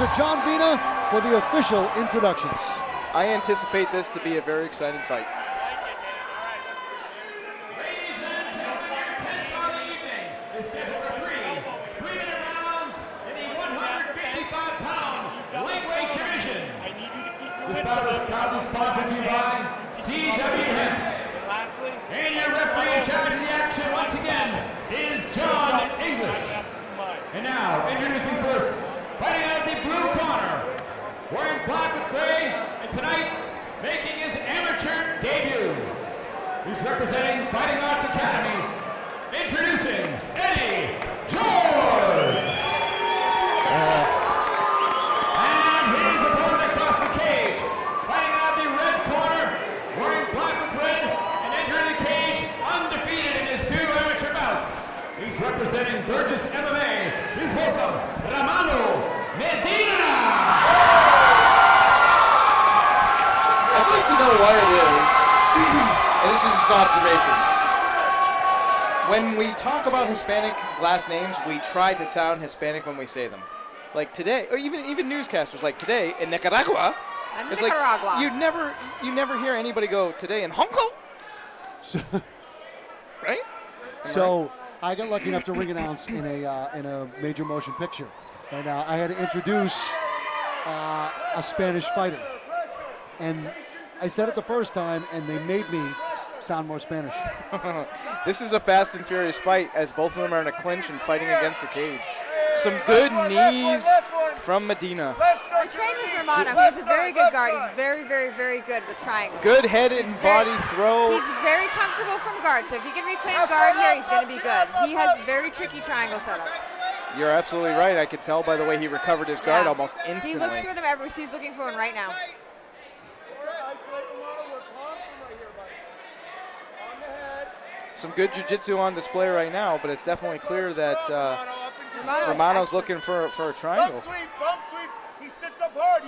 to John Vina for the official introductions. I anticipate this to be a very exciting fight. Ladies and gentlemen, your 10th of the evening is scheduled for 3-minute rounds in the 155-pound lightweight division. This bout is proudly sponsored to you by CWM. And your referee in charge of the action once again is John English. And now, introducing first, fighting out of the blue corner, wearing black with gray, and tonight, making his amateur debut. He's representing Fighting Arts Academy, introducing Eddie George. And his opponent across the cage, fighting out of the red corner, wearing black with red, and entering the cage undefeated in his 2 amateur bouts. He's representing Burgess MMA. Please welcome Ramano Medina. I'd like to know why it is, and this is just an observation. When we talk about Hispanic last names, we try to sound Hispanic when we say them. Like today, or even newscasters, like today in Nicaragua, it's like you never hear anybody go today in Hong Kong, So, right? so I got lucky enough to ring announce in a major motion picture, and I had to introduce a Spanish fighter, and I said it the first time, and they made me sound more Spanish. This is a fast and furious fight, as both of them are in a clinch and fighting against the cage. Some good knees from Medina. I trained with Ramano. He's a very good guard. He's very, very, very good with triangles. Good head and body throw. He's very comfortable from guard, so if he can reclaim guard here, he's going to be good. He has very tricky triangle setups. You're absolutely right. I could tell by the way he recovered his guard almost instantly. He looks through them every. He's looking for one right now. Some good jiu-jitsu on display right now, but it's definitely clear that Ramano's looking for a triangle. Bump sweep. He sits up hard.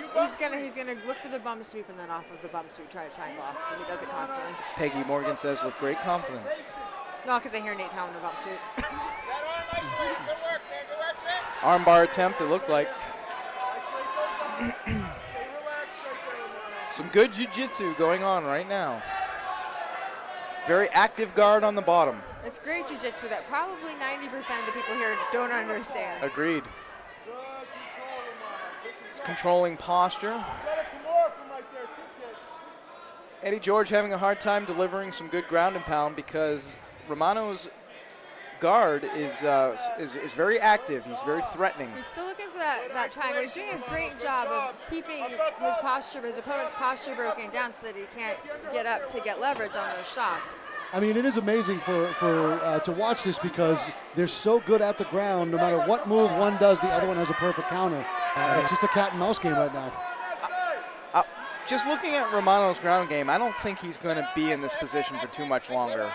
He's gonna look for the bum sweep and then off of the bum sweep, try to triangle off. And he does it constantly. Peggy Morgan says with great confidence. No, because I hear Nate tell him to bum sweep. Armbar attempt, it looked like. Some good jiu-jitsu going on right now. Very active guard on the bottom. It's great jiu-jitsu that probably 90% of the people here don't understand. Agreed. It's controlling posture. Eddie George having a hard time delivering some good ground and pound because Ramano's guard is very active. He's very threatening. He's still looking for that triangle. He's doing a great job of keeping his posture, his opponent's posture broken down so that he can't get up to get leverage on those shots. I mean, it is amazing to watch this because they're so good at the ground. No matter what move one does, the other one has a perfect counter. It's just a cat and mouse game right now. Just looking at Ramano's ground game, I don't think he's going to be in this position for too much longer.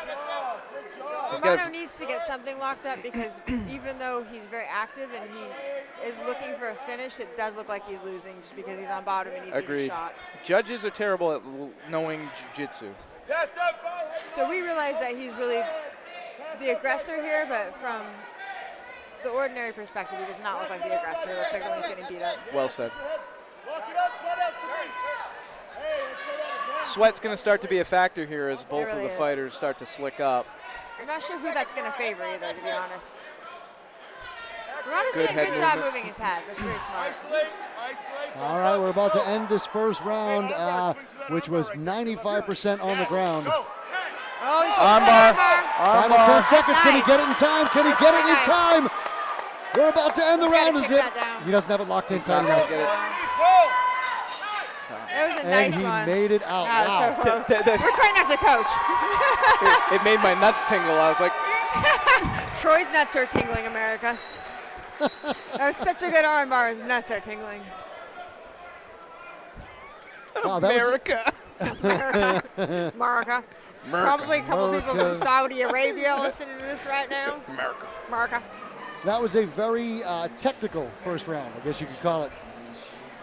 Ramano needs to get something locked up because even though he's very active and he is looking for a finish, it does look like he's losing just because he's on bottom and he's eating shots. Judges are terrible at knowing jiu-jitsu. So we realize that he's really the aggressor here, but from the ordinary perspective, he does not look like the aggressor. It looks like the one who's getting beat up. Well said. Sweat's going to start to be a factor here as both of the fighters start to slick up. I'm not sure who that's going to favor either, to be honest. Ramano's doing a good job moving his head. That's very smart. All right, we're about to end this first round, which was 95% on the ground. Oh, he's armbar. Final 10 seconds. Can he get it in time? Can he get it in time? We're about to end the round. Is it? He doesn't have it locked in tight enough. That was a nice one. And he made it out. Wow. So close. We're trying not to coach. It made my nuts tingle. I was like, Troy's nuts are tingling, America. That was such a good armbar. His nuts are tingling. Wow, America. America. Probably a couple people from Saudi Arabia listening to this right now. America. That was a very technical first round, I guess you could call it.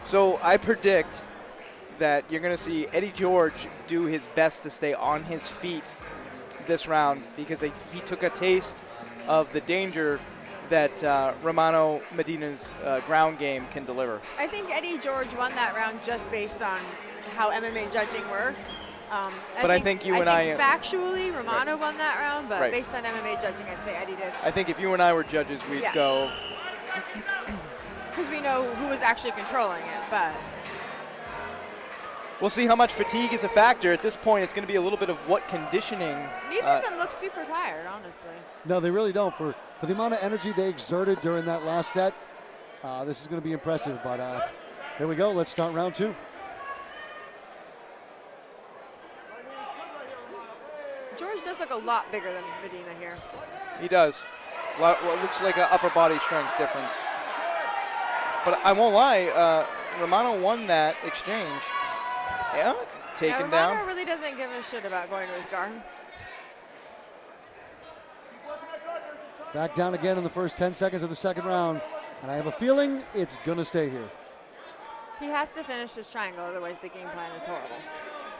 So I predict that you're going to see Eddie George do his best to stay on his feet this round because he took a taste of the danger that Ramano Medina's ground game can deliver. I think Eddie George won that round just based on how MMA judging works. But I think factually Ramano won that round, but Right. based on MMA judging, I'd say Eddie did. I think if you and I were judges, we'd Yeah. go. Because we know who was actually controlling it, but We'll see how much fatigue is a factor. At this point, it's going to be a little bit of what conditioning. neither of them look super tired, honestly. No, they really don't. For the amount of energy they exerted during that last set, this is going to be impressive. But here we go. Let's start round 2. George does look a lot bigger than Medina here. He does. What looks like an upper body strength difference. But I won't lie, Ramano won that exchange. Yeah, taken Ramano down. really doesn't give a shit about going to his guard. Back down again in the first 10 seconds of the second round. And I have a feeling it's going to stay here. He has to finish this triangle, otherwise the game plan is horrible.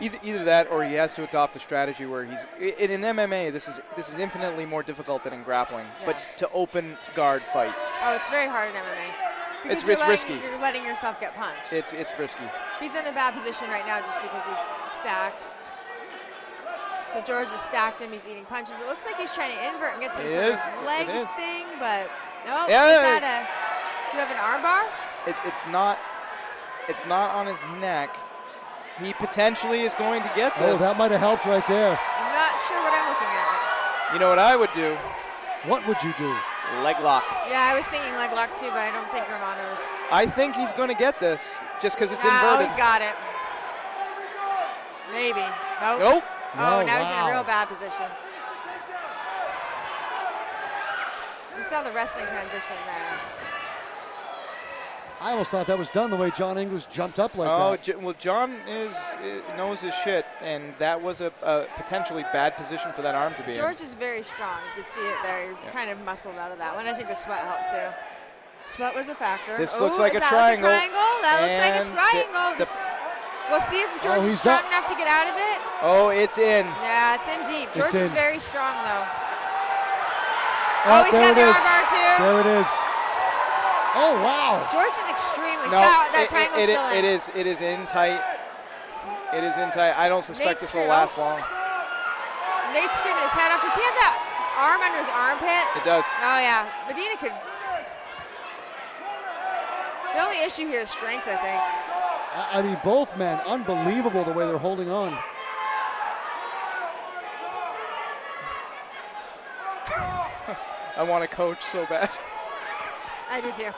Either that, or he has to adopt a strategy where he's in MMA. This is infinitely more difficult than in grappling. Yeah. But to open guard fight, Oh, it's very hard in MMA. Because It's risky. You're letting yourself get punched. it's risky. He's in a bad position right now just because he's stacked. So George has stacked him. He's eating punches. It looks like he's trying to invert and get some It sort is. of leg It is. thing, but no. Yeah. Is that do you have an arm bar? It's not on his neck. He potentially is going to get Oh, this. that might have helped right there. I'm not sure what I'm looking at. You know what I would do? What would you do? Leg lock. Yeah, I was thinking leg lock too, but I don't think Romano's. I think he's going to get this just because it's Oh, inverted. he's got it. Maybe. Nope. Nope. Oh, No, now he's in a wow. real bad position. You saw the wrestling transition there. I almost thought that was done the way John Inglis jumped up like that. Well, John knows his shit, and that was a potentially bad position for that arm to be in. George is very strong. You can see it there. You're kind of muscled out of that one. I think the sweat helped too. Sweat was a factor. This Ooh, looks like is a that triangle. That looks like a And triangle. We'll see if George is he's strong up. enough to get out of it. Oh, it's in. Yeah, it's in deep. George is in. very strong though. Oh, He's there got it the is. armbar too. There it is. Oh, wow. George is extremely No, strong. That triangle's still in. it is in tight. It is in tight. I don't suspect this will last long. Nate's screaming his head off. Does he have that arm under his armpit? It does. Oh yeah, Medina could. The only issue here is strength, I think. I mean, both men, unbelievable the way they're holding on. I want to coach so bad. I do too.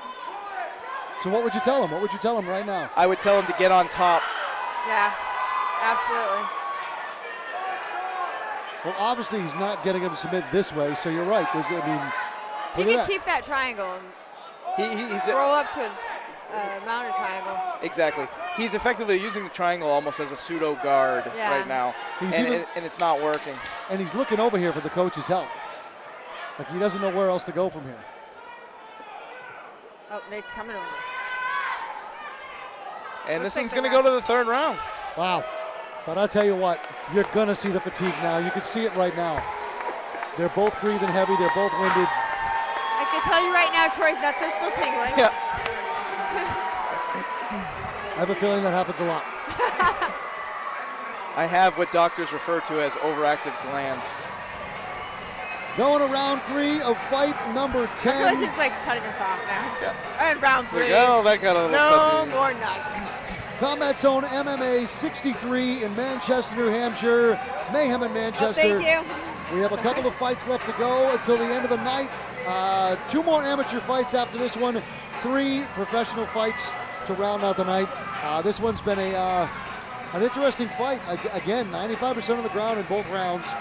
So what would you tell him? What would you tell him right now? I would tell him to get on top. Yeah, absolutely. Well, obviously he's not getting him to submit this way, so you're right. I mean, He look at can that. keep that triangle and He's roll up to his mounted triangle. exactly. He's effectively using the triangle almost as a pseudo guard Yeah. right now, He's and, even- and it's not working. And he's looking over here for the coach's help. Like he doesn't know where else to go from here. Oh, Nate's coming over. And Looks this like thing's the going to go to round's- the third round. Wow. But I'll tell you what, you're going to see the fatigue now. You can see it right now. They're both breathing heavy. They're both winded. I can tell you right now, Troy's nuts are still tingling. Yeah. I have a feeling that happens a lot. I have what doctors refer to as overactive glands. Going to round 3 of fight number I feel like 10. he's like cutting us off now. Yeah. And round 3. Oh, that got a little No touchy. more nuts. Combat Zone MMA 63 in Manchester, New Hampshire. Mayhem in Oh, Manchester. thank you. We have a couple of fights left to go until the end of the night. 2 more amateur fights after this one. 3 professional fights to round out the night. This one's been an interesting fight. Again, 95% of the ground in both rounds.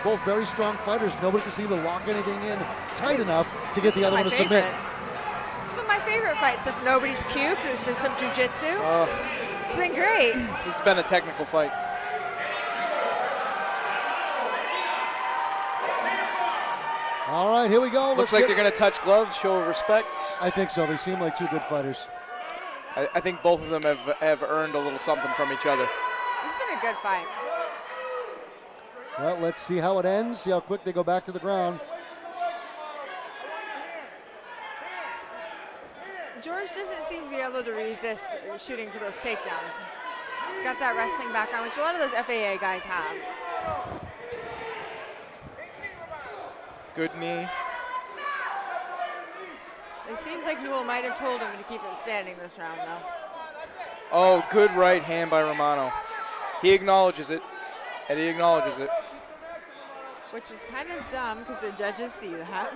Both very strong fighters. Nobody can seem to lock anything in tight enough to get the other one to submit. This has been my favorite fights. If nobody's puked, there's been some jiu-jitsu. It's been great. This has been a technical fight. All right, here we go. Looks like they're going to touch gloves, show of respect. I think so. They seem like 2 good fighters. I think both of them have earned a little something from each other. It's been a good fight. Well, let's see how it ends. See how quick they go back to the ground. George doesn't seem to be able to resist shooting for those takedowns. He's got that wrestling background, which a lot of those FAA guys have. Good knee. It seems like Newell might have told him to keep it standing this round, though. Oh, good right hand by Ramano. He acknowledges it, and he acknowledges it. Which is kind of dumb because the judges see that.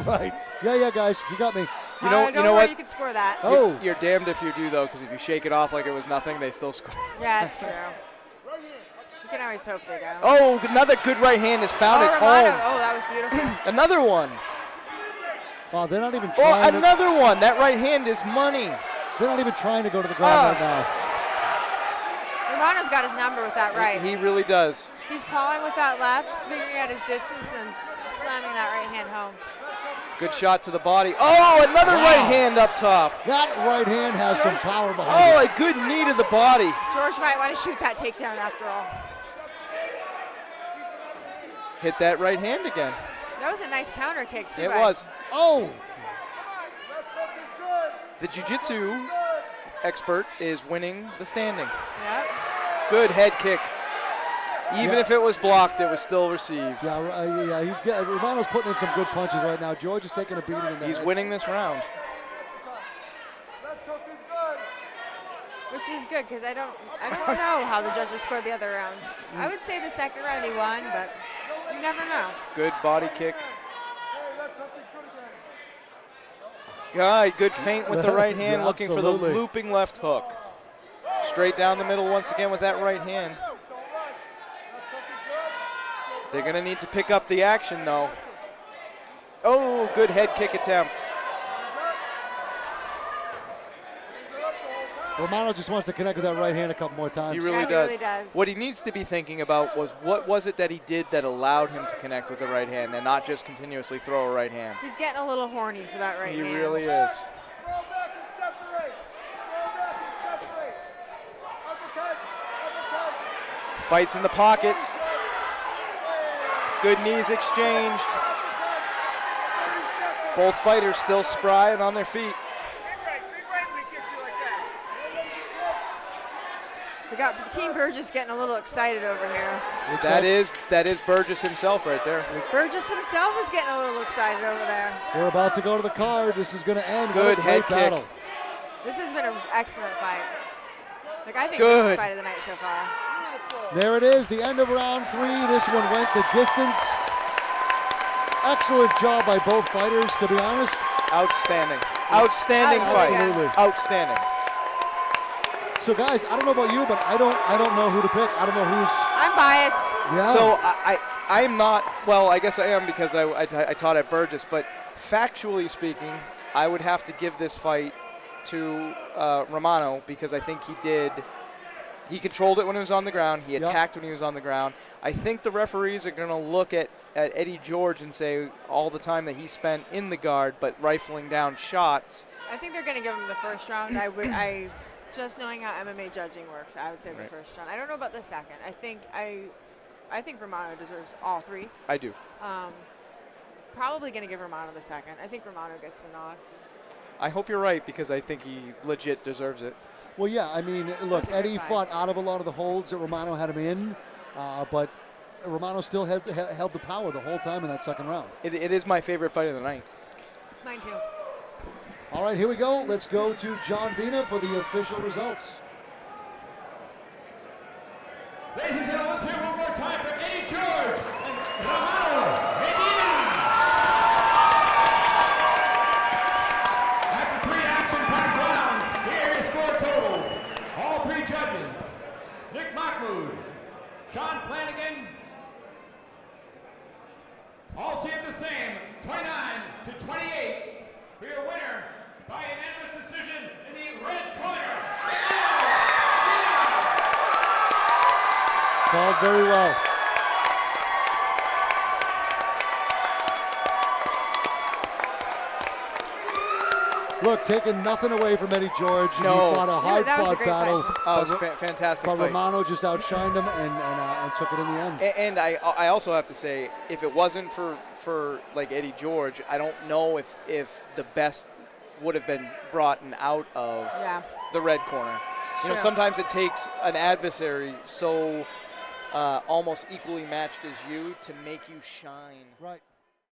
Right. Yeah, guys, you got me. You know Don't worry, what? you could score that. Oh. You're damned if you do, though, because if you shake it off like it was nothing, they still score. Yeah, that's true. You can always hope they don't. Oh, another good right hand has found its Ramano. home. Oh, that was beautiful. Another one. Wow, they're not even Oh, trying. another one. That right hand is money. They're not even trying to go to the ground right now. Romano's got his number with that right. He really does. He's pawing with that left, figuring out his distance and slamming that right hand home. Good shot to the body. Oh, another right hand up top. That right hand has some power behind Oh, it. a good knee to the body. George might want to shoot that takedown after all. Hit that right hand again. That was a nice counter kick, too. It was. Oh. The jiu-jitsu expert is winning the standing. Yep. Good head kick. Even if it was blocked, it was still received. Yeah, Romano's putting in some good punches right now. George is taking a beating in there. He's winning this round. Which is good because I don't know how the judges scored the other rounds. I would say the second round he won, but you never know. Good body kick. Good feint with the right hand, Yeah, looking for the absolutely. looping left hook. Straight down the middle once again with that right hand. They're going to need to pick up the action, though. Oh, good head kick attempt. Ramano just wants to connect with that right hand a couple more times. He really Yeah, he does. really does. What he needs to be thinking about was what was it that he did that allowed him to connect with the right hand and not just continuously throw a right hand. He's getting a little horny for that right He hand. really is. Fights in the pocket. Good knees exchanged. Both fighters still spry and on their feet. We got Team Burgess getting a little excited over here. That is Burgess himself right there. Burgess himself is getting a little excited over there. We're about to go to the card. This is going to end. Good What a great head kick. battle. This has been an excellent fight. Like, I think this Good. is fight of the night so far. There it is, the end of round 3. This one went the distance. Excellent job by both fighters, to be honest. Outstanding. Outstanding fight. Absolutely. Outstanding. So guys, I don't know about you, but I don't know who to pick. I don't know who's. I'm biased. Yeah. So I'm not, well, I guess I am because I taught at Burgess, but factually speaking, I would have to give this fight to Ramano because I think he controlled it when he was on the ground. He attacked when he was on the ground. I think the referees are going to look at Eddie George and say all the time that he spent in the guard but rifling down shots. I think they're going to give him the first round. Just knowing how MMA judging works, I would say the first round. I don't know about the second. I think Ramano deserves all 3. I do. Probably going to give Ramano the second. I think Ramano gets the nod. I hope you're right because I think he legit deserves it. Well, yeah, I mean, look, Eddie fought out of a lot of the holds that Ramano had him in, but Ramano still held the power the whole time in that second round. It is my favorite fight of the night. Mine too. All right, here we go. Let's go to John Vina for the official results. Ladies and gentlemen, let's hear one more time for Eddie George and Ramano Medina. After 3 action-packed rounds, here are your score totals. All 3 judges, Nick Mahmoud, Sean Flanagan, all see it the same, 29-28 for your winner by unanimous decision in the red corner. Called very well. Look, taking nothing away from Eddie George. No. He fought a That was a hard-fought great battle. fight. Oh, it was a fantastic But fight. Ramano just outshined him and took it in the end. And I also have to say, if it wasn't for like Eddie George, I don't know if the best would have been brought out of the red corner. You know, sometimes it takes an adversary so almost equally matched as you to make you shine. Right.